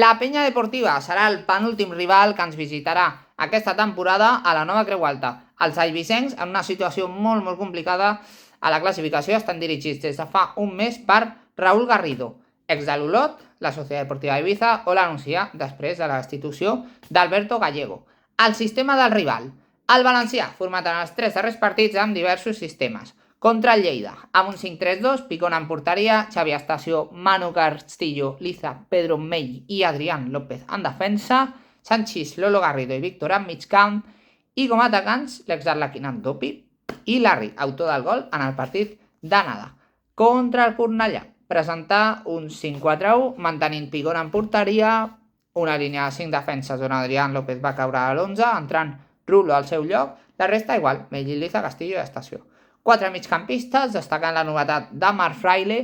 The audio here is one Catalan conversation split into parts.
La Penya Deportiva serà el penúltim rival que ens visitarà aquesta temporada a la nova Creu Alta. Els eivissencs, en una situació molt complicada a la classificació, estan dirigits des de fa un mes per Raúl Garrido, ex de l'Olot, la Societat Deportiva d'Ibiza, o l'Anuncia, després de la destitució d'Alberto Gallego. El sistema del rival. El valencià, format en els 3 darrers partits amb diversos sistemes. Contra el Lleida, amb un 5-3-2, Picón en porteria, Xavi Astacio, Manu Castillo, Liza, Pedro Mell i Adrián López en defensa, Sanchís, Lolo Garrido i Víctor en mig camp, i com a atacants l'exarlequinat Dopi i Larry, autor del gol en el partit d'anada. Contra el Cornellà, presentar un 5-4-1, mantenint Picón en porteria, una línia de 5 defenses on Adrián López va caure a l'11, entrant Rulo al seu lloc, la resta igual, Mell, Liza, Castillo i Astacio. 4 migcampistes, destacant la novetat de Marc Fraile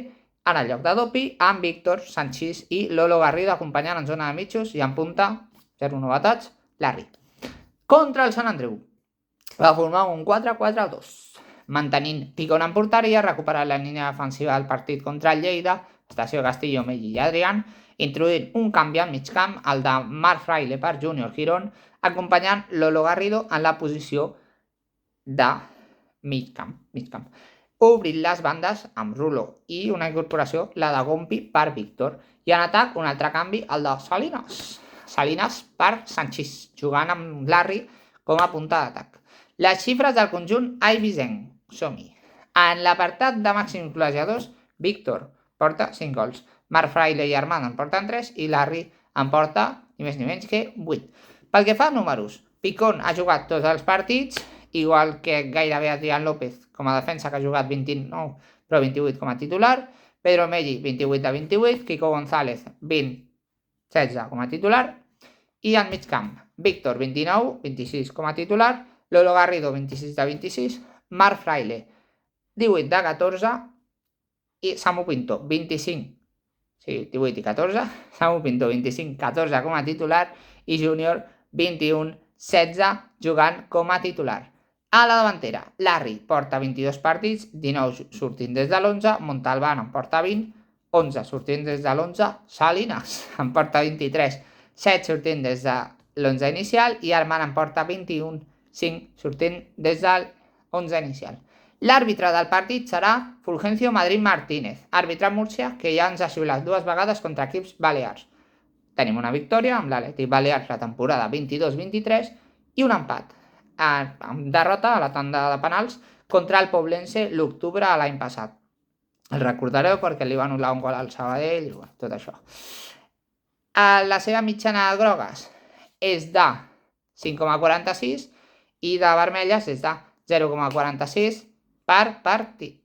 en el lloc de Dopi, amb Víctor, Sanchís i Lolo Garrido acompanyant en zona de mitjos, i en punta, 0 novetats, Larry. Contra el Sant Andreu, va formar un 4-4-2, mantenint Picón en porteria, recuperant la línia defensiva del partit contra el Lleida, Astacio, Castillo, Mell i Adrián, introduint un canvi al mig camp, el de Marc Fraile per Junior Girón, acompanyant Lolo Garrido en la posició de mig camp. Obrint les bandes amb Rulo i una incorporació, la de Gompi per Víctor. I en atac, un altre canvi, el de Salinas per Sanchís, jugant amb Larry com a punta d'atac. Les xifres del conjunt eivissenc. Som-hi. En l'apartat de màxims golejadors, Víctor porta 5 gols, Marc Fraile i Armando en porten 3 i Larry en porta ni més ni menys que 8. Pel que fa a números, Picón ha jugat tots els partits, igual que gairebé Adrián López com a defensa, que ha jugat 29, però 28 com a titular, Pedro Melli 28 de 28, Kiko González 16 com a titular, i al mig camp, Víctor 29, 26 com a titular, Lolo Garrido 26 de 26, Marc Fraile 18 de 14 i Samu Pinto 25, sí, 18 i 14, Samu Pinto 25, 14 com a titular i Júnior 21, 16 jugant com a titular. A la davantera, Larry porta 22 partits, 19 sortint des de l'11, Montalbán en porta 20, 11 sortint des de l'11, Salinas en porta 23, 7 sortint des de l'11 inicial i Armand en porta 21, 5 sortint des de l'11 inicial. L'àrbitre del partit serà Fulgencio Madrid Martínez, àrbitre Múrcia, que ja ens ha xiulat 2 vegades contra equips balears. Tenim una victòria amb l'Atlètic Balears la temporada 22-23 i un empat amb derrota a la tanda de penals contra el Poblense l'octubre de l'any passat. El recordareu perquè li va anul·lar un gol al Sabadell i tot això. La seva mitjana de grogues és de 5,46 i de vermelles és de 0,46 per partit.